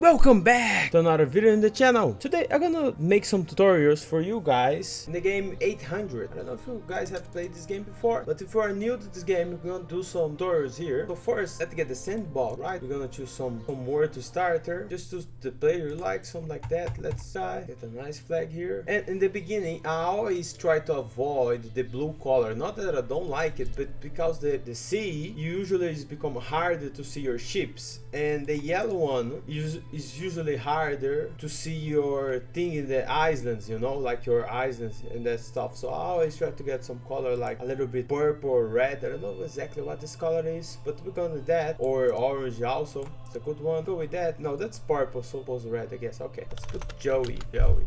Welcome back to another video in the channel. Today I'm gonna make some tutorials for you guys in the game 800. I don't know if you guys have played this game before, but if you are new to this game, we're gonna do some tutorials here. So first, let's get the sandbox, right? We're gonna choose some word to starter. Just choose the player you like, something like that. Let's try. Get a nice flag here. And in the beginning, I always try to avoid the blue color. Not that I don't like it, but because the sea usually is become harder to see your ships, and the yellow one is usually harder to see your thing in the islands, you know, like your islands and that stuff. So I always try to get some color like a little bit purple or red. I don't know exactly what this color is, but we're gonna do that. Or orange also, it's a good one. Go with that. No, that's purple, suppose red, I guess. Okay, let's put Joey,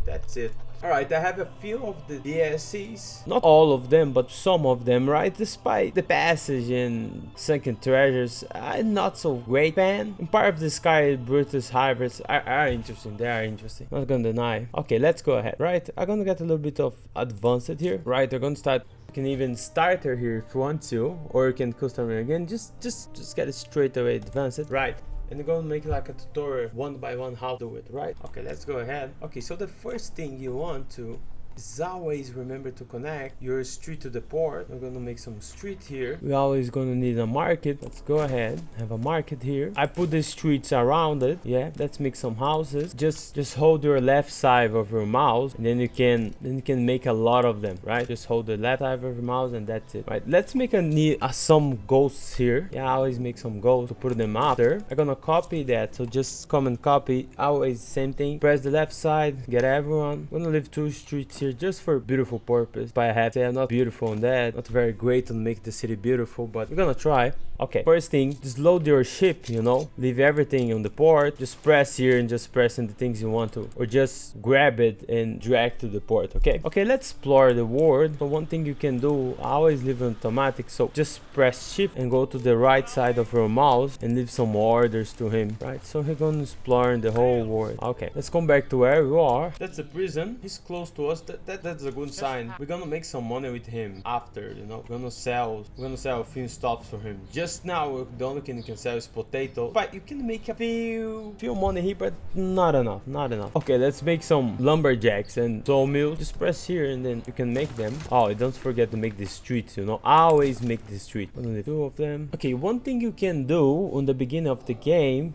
that's it. Alright, I have a few of the DLCs. Not all of them, but some of them, right? Despite the passage and sunken treasures, I'm not so great fan. And part of the Sky Brutus hybrids are interesting. They are interesting. Not gonna deny. Okay, let's go ahead. Right, I'm gonna get a little bit of advanced here. Right, we're gonna start. You can even start her here if you want to, or you can custom it again. Just get it straight away advanced. Right. And you're gonna make like a tutorial one by one how to do it, right? Okay, let's go ahead. Okay, so the first thing you want to is always remember to connect your street to the port. We're gonna make some street here. We're always gonna need a market. Let's go ahead, have a market here. I put the streets around it. Yeah, let's make some houses. Just hold your left side of your mouse, and then you can make a lot of them, right? Just hold the left side of your mouse, and that's it, right? Let's make some ghosts here. Yeah, I always make some ghosts to put them after. I'm gonna copy that, so just come and copy. Always same thing. Press the left side, get everyone. I'm gonna leave 2 streets here just for beautiful purpose, but I have to say I'm not beautiful on that, not very great to make the city beautiful, but we're gonna try. Okay, first thing, just load your ship, you know, leave everything on the port, just press here and just press in the things you want to, or just grab it and drag to the port. Okay, let's explore the world. So one thing you can do, I always leave it automatic, so just press shift and go to the right side of your mouse and leave some orders to him, right? So he's gonna explore the whole world. Okay, let's come back to where we are. That's the prison. He's close to us. That's a good sign. We're gonna make some money with him after, you know. We're gonna sell a few stuff for him. Just now the only thing you can sell is potato, but you can make a few money here, but not enough. Okay, let's make some lumberjacks and sawmill. Just press here and then you can make them. Oh, don't forget to make the streets, you know. I always make the street. Only 2 of them. Okay, one thing you can do on the beginning of the game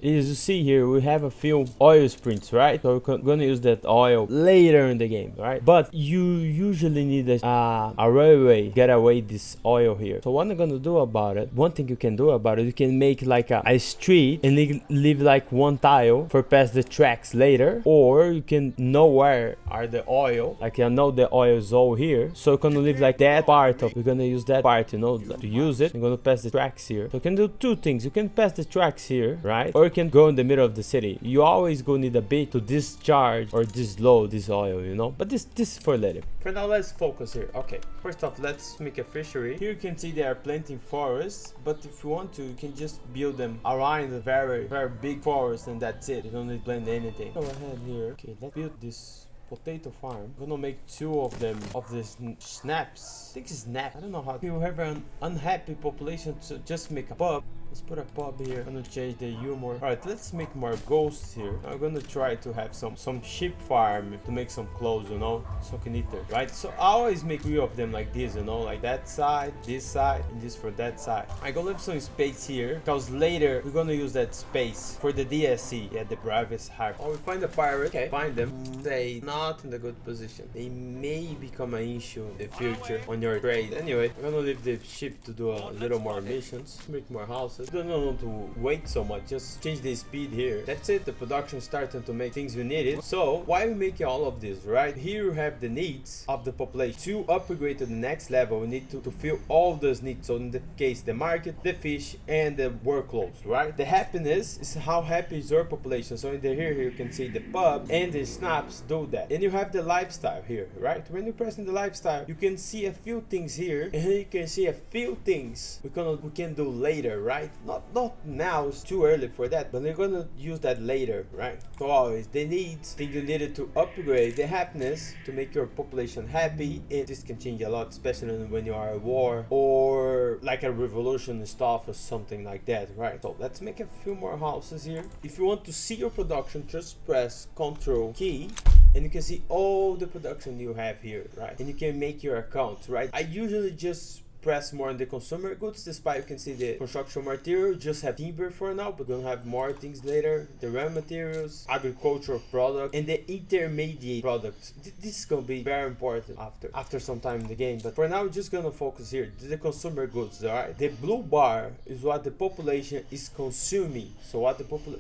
is, you see here we have a few oil sprints, right? So we're gonna use that oil later in the game, right? But you usually need a railway get away this oil here. So what I'm gonna do about it, one thing you can do about it, you can make like a street and leave like 1 tile for past the tracks later, or you can know where are the oil, like I know the oil is all here, so you're gonna leave like that part of, you're gonna use that part, you know, to use it. You're gonna pass the tracks here. So you can do 2 things. You can pass the tracks here, right? Or you can go in the middle of the city. You always go need a bit to discharge or disload this oil, you know, but this is for later. For now, let's focus here. Okay, first off, let's make a fishery. Here you can see they are planting forests, but if you want to, you can just build them around a very big forest, and that's it. You don't need to plant anything. Go ahead here. Okay, let's build this potato farm. I'm gonna make 2 of them of these snaps. I think it's snap. I don't know how. You have an unhappy population, so just make a pub. Let's put a pub here. I'm gonna change the humor. Alright, let's make more ghosts here. I'm gonna try to have some sheep farm to make some clothes, you know, so can eat there, right? So I always make 3 of them like this, you know, like that side, and this for that side. I'm gonna leave some space here because later we're gonna use that space for the DSC. Yeah, the bravest heart. Oh, we find a pirate. Okay, find them. They not in a good position. They may become an issue in the future on your trade. Anyway, I'm gonna leave the ship to do a little more missions, make more houses. You don't want to wait so much, just change the speed here. That's it, the production starting to make things we needed. So why we making all of this, right? Here you have the needs of the population. To upgrade to the next level, we need to fill all those needs. So in the case, the market, the fish, and the workloads, right? The happiness is how happy is your population. So in the here you can see the pub and the snaps do that. And you have the lifestyle here, right? When you press in the lifestyle, you can see a few things here, and you can see a few things we can do later, right? Not now, it's too early for that, but they're gonna use that later, right? So always they think you needed to upgrade the happiness to make your population happy, and this can change a lot, especially when you are at war or like a revolution stuff or something like that, right? So let's make a few more houses here. If you want to see your production, just press Ctrl key and you can see all the production you have here, right? And you can make your account, right? I usually just press more on the consumer goods. Despite you can see the construction material just have timber for now, but we're gonna have more things later. The raw materials, agricultural product, and the intermediate products. This is gonna be very important after some time in the game, but for now we're just gonna focus here the consumer goods. All right, the blue bar is what the population is consuming, so what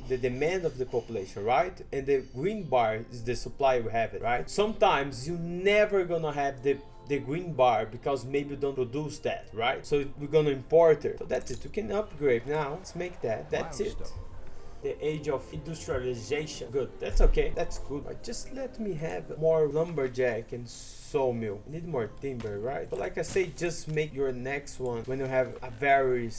the demand of the population, right? And the green bar is the supply we have it, right? Sometimes you never gonna have the green bar because maybe you don't produce that, right? So we're gonna import it. So that's it. You can upgrade now. Let's make that. That's it. The age of industrialization. Good. That's okay. That's good. But just let me have more lumberjack and sawmill. You need more timber, right? But like I say, just make your next one when you have a very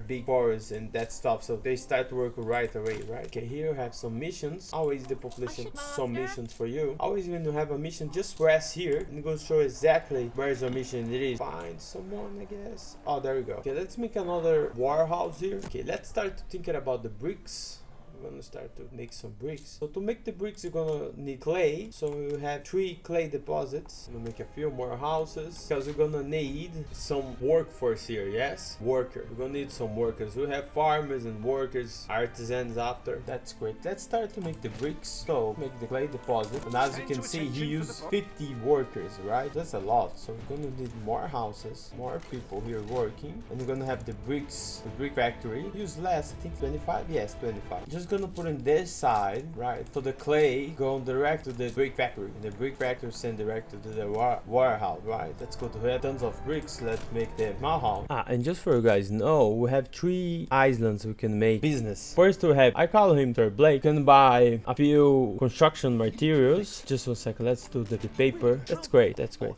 big forest and that stuff, so they start to work right away, right? Okay, here you have some missions. Always the population some missions for you. Always when you have a mission, just press here and it will show exactly where is your mission. It is find someone, I guess. Oh, there we go. Okay, let's make another warehouse here. Okay, let's start thinking about the bricks. We're gonna start to make some bricks. So to make the bricks, you're gonna need clay. So you have 3 clay deposits. I'm gonna make a few more houses because we're gonna need some workforce here. Yes, worker. We're gonna need some workers. We have farmers and workers, artisans after. That's great. Let's start to make the bricks. So make the clay deposit, and as you can see, he used 50 workers, right? That's a lot. So we're gonna need more houses, more people here working, and we're gonna have the bricks, the brick factory. Use less, I think 25. Yes, 25. Just gonna put in this side, right? So the clay go direct to the brick factory. The brick factory send direct to the warehouse, right? That's good. We have tons of bricks. Let's make the house. And just for you guys know, we have 3 islands we can make business. First we have, I call him Sir Blake. You can buy a few construction materials. Just 1 second. Let's do the paper. That's great. That's great.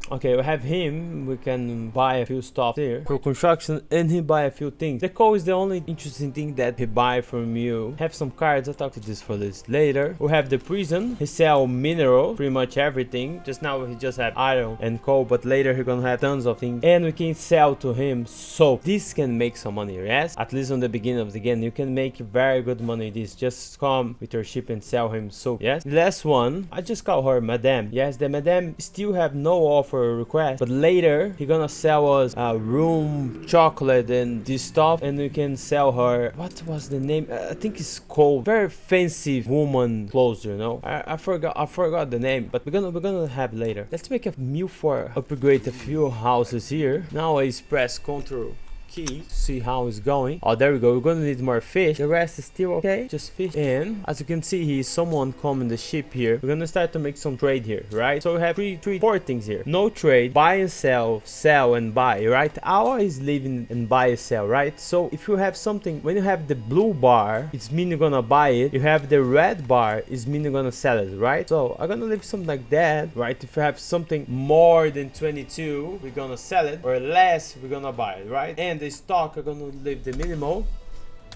Okay, we have him. We can buy a few stuff here for construction, and he buy a few things. The coal is the only interesting thing that he buy from you. Have some cards. I'll talk to this for this later. We have the prison. He sell mineral, pretty much everything. Just now he just have iron and coal, but later he gonna have tons of things, and we can sell to him. So this can make some money. Yes, at least on the beginning of the game, you can make very good money. This just come with your ship and sell him. So yes, the last one, I just call her Madame. Yes, the Madame still have no offer request, but later he gonna sell us room, chocolate, and this stuff, and we can sell her, what was the name? I think it's called very fancy woman clothes, you know. I forgot the name, but we're gonna have later. Let's make a meal for upgrade a few houses here. Now I press Ctrl key, see how it's going. Oh, there we go. We're gonna need more fish. The rest is still okay, just fish. And as you can see, he's someone coming the ship here. We're gonna start to make some trade here, right? So we have 4 things here. No trade, buy and sell and buy, right? Always living and buy and sell, right? So if you have something, when you have the blue bar, it's mean you're gonna buy it. You have the red bar, it's mean you're gonna sell it, right? So I'm gonna leave something like that, right? If you have something more than 22, we're gonna sell it, or less, we're gonna buy it, right? And the stock, I'm gonna leave the minimal,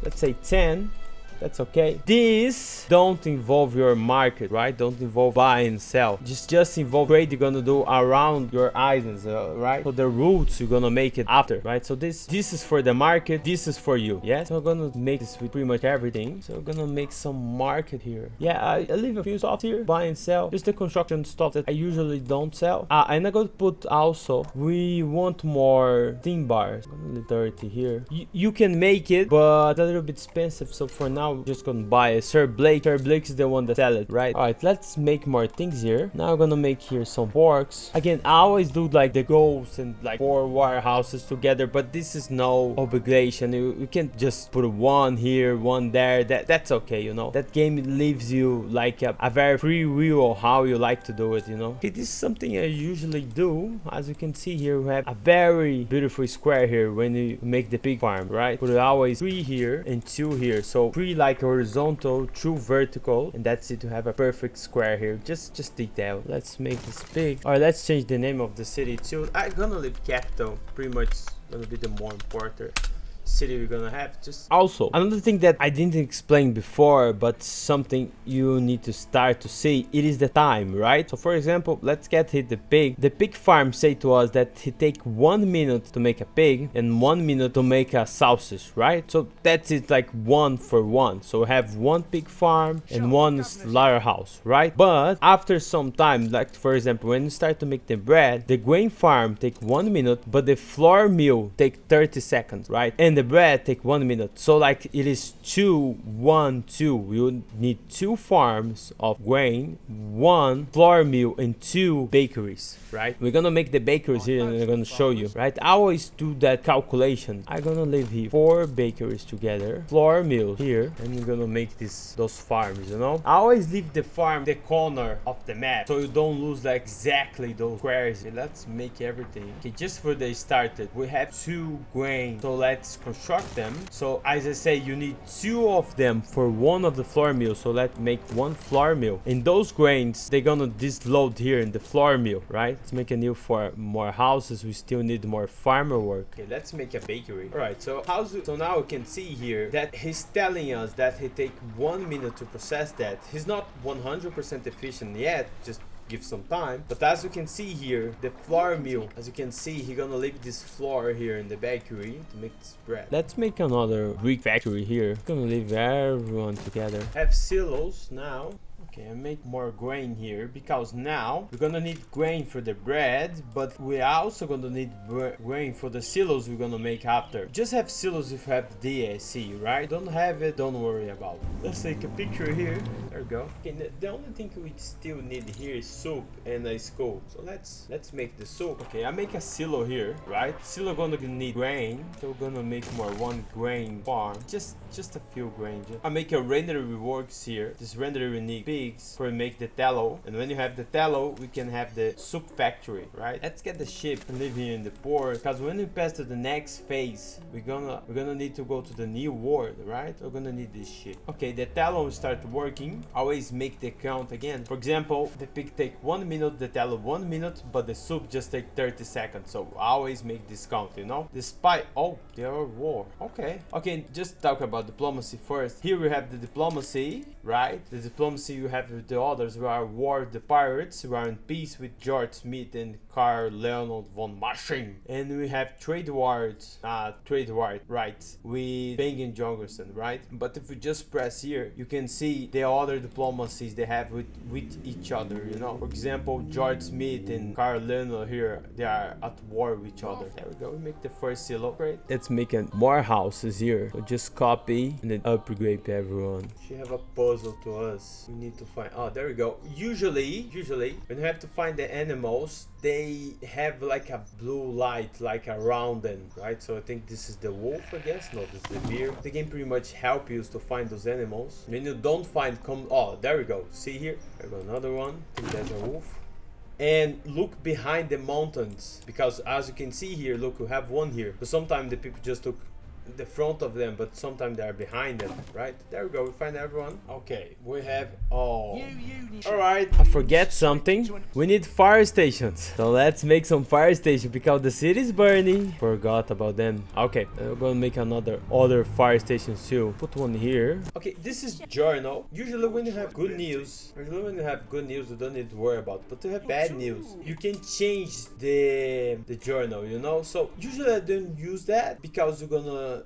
let's say 10. That's okay. This don't involve your market, right? Don't involve buy and sell. Just involve trade you're gonna do around your islands, right? So the routes you're gonna make it after, right? So this is for the market, this is for you. Yes, so we're gonna make this with pretty much everything. So we're gonna make some market here. Yeah, I leave a few stuff here, buy and sell. Just the construction stuff that I usually don't sell. And I'm gonna put also, we want more theme bars. I'm gonna leave 30 here. You can make it, but a little bit expensive. So for now, we're just gonna buy it. Sir Blake is the one that sell it, right? All right, let's make more things here. Now I'm gonna make here some porks. Again, I always do like the goals and like 4 warehouses together, but this is no obligation. You can just put 1 here, 1 there. That's okay, you know. That game leaves you like a very free will of how you like to do it, you know. Okay, this is something I usually do. As you can see here, we have a very beautiful square here when you make the pig farm, right? Put always 3 here and 2 here. So 3 like horizontal, 2 vertical, and that's it to have a perfect square here. Just detail. Let's make this big. All right, let's change the name of the city too. I'm gonna leave capital, pretty much gonna be the more important. city we're gonna have. Just also another thing that I didn't explain before, but something you need to start to see, it is the time, right? So for example, let's get hit the pig farm say to us that it take 1 minute to make a pig and 1 minute to make a sausage, right? So that's it, like 1 for 1. So we have 1 pig farm and 1 slaughterhouse, right? But after some time, like for example, when you start to make the bread, the grain farm take 1 minute, but the flour mill take 30 seconds, right? And the bread take 1 minute. So like it is 2 1 2. You need 2 farms of grain, 1 flour mill and 2 bakeries, right? We're gonna make the bakeries here and I'm gonna show you, right? I always do that calculation. I'm gonna leave here 4 bakeries together, flour mill here, and you're gonna make those farms, you know? I always leave the farm the corner of the map so you don't lose like exactly those squares. Okay, let's make everything. Okay, just for the started, we have 2 grain, so let's construct them. So as I say, you need 2 of them for 1 of the flour mill, so let's make 1 flour mill. And those grains, they're gonna disload here in the flour mill, right? Let's make a new for more houses. We still need more farmer work. Okay, let's make a bakery. All right, so now we can see here that he's telling us that he take 1 minute to process that. He's not 100% efficient yet, just give some time. But as you can see here, the flour mill, as you can see, he's gonna leave this flour here in the bakery to make this bread. Let's make another brick factory here. Gonna leave everyone together. Have silos now. Okay, I make more grain here because now we're gonna need grain for the bread, but we're also gonna need grain for the silos we're gonna make after. Just have silos if you have the DSC, right? Don't have it, don't worry about it. Let's take a picture here. There we go. Okay, the only thing we still need here is soup and a skull. So let's make the soup. Okay, I make a silo here, right? Silo gonna need grain, so we're gonna make more 1 grain farm. Just a few grain. I make a renderer works here. This renderer we need for make the tallow, and when you have the tallow we can have the soup factory, right? Let's get the ship and live here in the port, because when we pass to the next phase we're gonna need to go to the new world, right? We're gonna need this ship. Okay, the tallow start working. Always make the count again. For example, the pig take 1 minute, the tallow 1 minute, but the soup just take 30 seconds. So always make this count, you know? The spy, oh, they are war. Okay, just talk about diplomacy first. Here we have the diplomacy, right? The diplomacy you have with the others. We are war with the pirates. We are in peace with George Smith and Karl Leonard von Masching. And we have trade wars, right, with Bang Jorgensen, right? But if we just press here, you can see the other diplomacies they have with each other, you know? For example, George Smith and Karl Leonard here, they are at war with each other. There we go. We make the first silo, right? Let's make more houses here. So just copy and then upgrade everyone. She have a puzzle to us. We need to find, oh, there we go. Usually when you have to find the animals, they have like a blue light like around them, right? So I think this is the wolf, I guess. No, this is the bear. The game pretty much help you to find those animals. When you don't find, oh, there we go. See here? There we go, another one. I think there's a wolf. And look behind the mountains, because as you can see here, look, we have one here. So sometimes the people just took the front of them, but sometimes they are behind them, right? There we go, we find everyone. Okay, we have all right. I forget something. We need fire stations, so let's make some fire stations because the city is burning. Forgot about them. Okay, we're gonna make other fire stations too. Put one here. Okay, this is journal. Usually when you have good news, you don't need to worry about it. But to have bad news, you can change the journal, you know? So usually I don't use that because you're gonna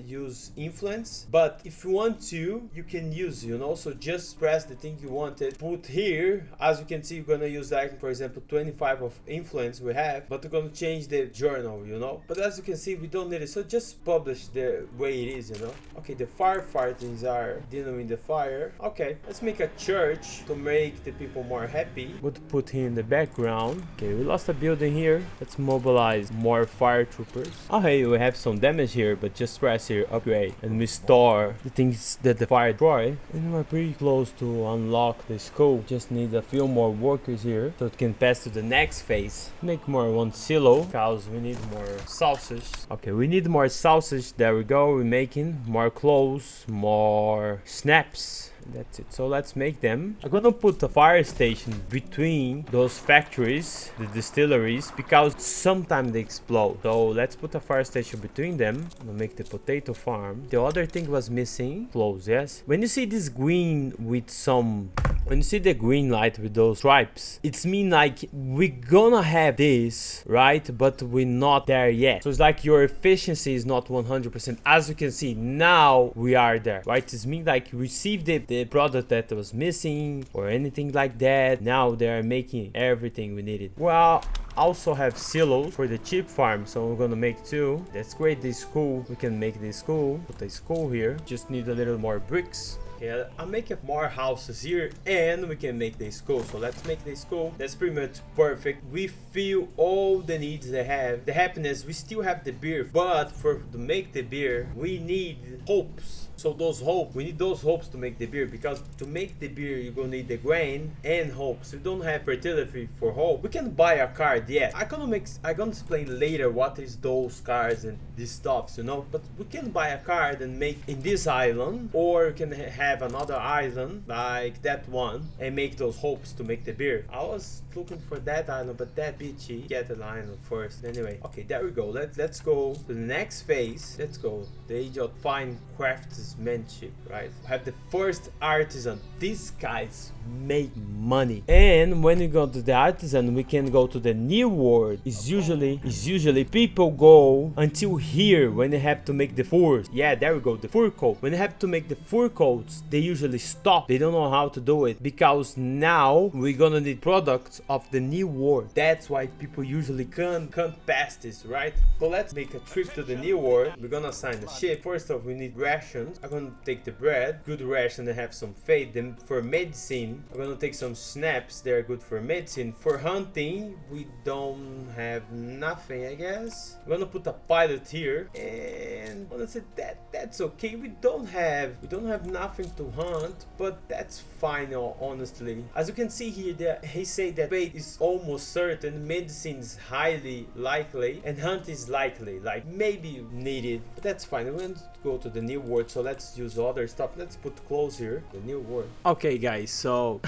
use influence, but if you want to, you can use, you know? So just press the thing you wanted, put here. As you can see, you're gonna use, like, for example, 25 of influence we have, but we're gonna change the journal, you know? But as you can see, we don't need it, so just publish the way it is, you know? Okay, the firefighters are dealing with the fire. Okay, let's make a church to make the people more happy. What to put here in the background? Okay, we lost a building here. Let's mobilize more fire troopers. Oh, hey, we have some damage here, but just press here, upgrade, and restore the things that the fire destroyed. And we're pretty close to unlock the school. Just need a few more workers here so it can pass to the next phase. Make more 1 silo because we need more sausage. Okay, we need more sausage. There we go. We're making more clothes, more snaps. That's it. So let's make them. I'm gonna put a fire station between those factories, the distilleries, because sometimes they explode. So let's put a fire station between them. I'm gonna make the potato farm. The other thing was missing. Close, yes. When you see this green with some... When you see the green light with those stripes, it's mean like we're gonna have this, right? But we're not there yet. So it's like your efficiency is not 100%. As you can see, now we are there, right? It's mean like we received the product that was missing or anything like that. Now they are making everything we needed. Well, also have silos for the cheap farm, so we're gonna make 2. Let's create this school. We can make this school. Put a school here. Just need a little more bricks. Okay, I'm making more houses here and we can make the school. So let's make the school. That's pretty much perfect. We feel all the needs they have. The happiness, we still have the beer, but to make the beer, we need hopes. So those hopes, we need those hopes to make the beer, because to make the beer, you're gonna need the grain and hopes. We don't have fertility for hope. We can buy a card, yeah. I'm gonna explain later what is those cards and these stuffs, you know. But we can buy a card and make in this island, or we can have another island like that one and make those hopes to make the beer. I was looking for that island, but that bitchy get an island first. Anyway, okay, there we go. Let's go to the next phase. Let's go. The age of fine craftsmanship, right? Have the first artisan. These guys make money. And when you go to the artisan, we can go to the new world. It's usually people go until here when they have to make the furs. Yeah, there we go, the fur coat. When they have to make the fur coats, they usually stop. They don't know how to do it, because now we're gonna need products of the new world. That's why people usually can't pass this, right? So let's make a trip to the new world. We're gonna assign a ship. First off, we need rations. I'm gonna take the bread, good ration, and have some fate. Then for medicine, I'm gonna take some snaps. They're good for medicine. For hunting, we don't have nothing, I guess. I'm gonna put a pilot here, and honestly, that's okay. We don't have nothing to hunt, but that's fine, honestly. As you can see here, he said that fate is almost certain, medicine is highly likely, and hunt is likely, like maybe needed, but that's fine. I'm going to go to the new world, so let's use other stuff. Let's put clothes here, the new world. Okay guys, so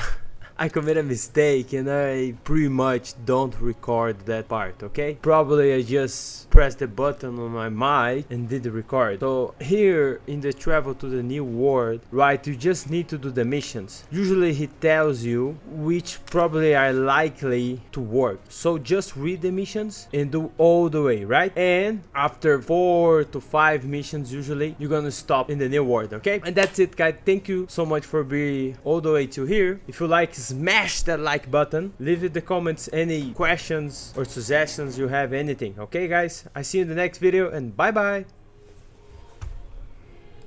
I committed a mistake and I pretty much don't record that part, okay? Probably I just pressed the button on my mic and did the record. So here in the travel to the new world, right, you just need to do the missions. Usually he tells you which probably are likely to work. So just read the missions and do all the way, right? And after 4 to 5 missions, usually you're gonna stop in the new world, okay? And that's it, guys. Thank you so much for being all the way to here. If you like, smash that like button. Leave in the comments any questions or suggestions you have, anything. Okay guys, I see you in the next video, and bye bye.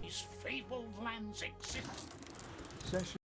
These fabled lands exist.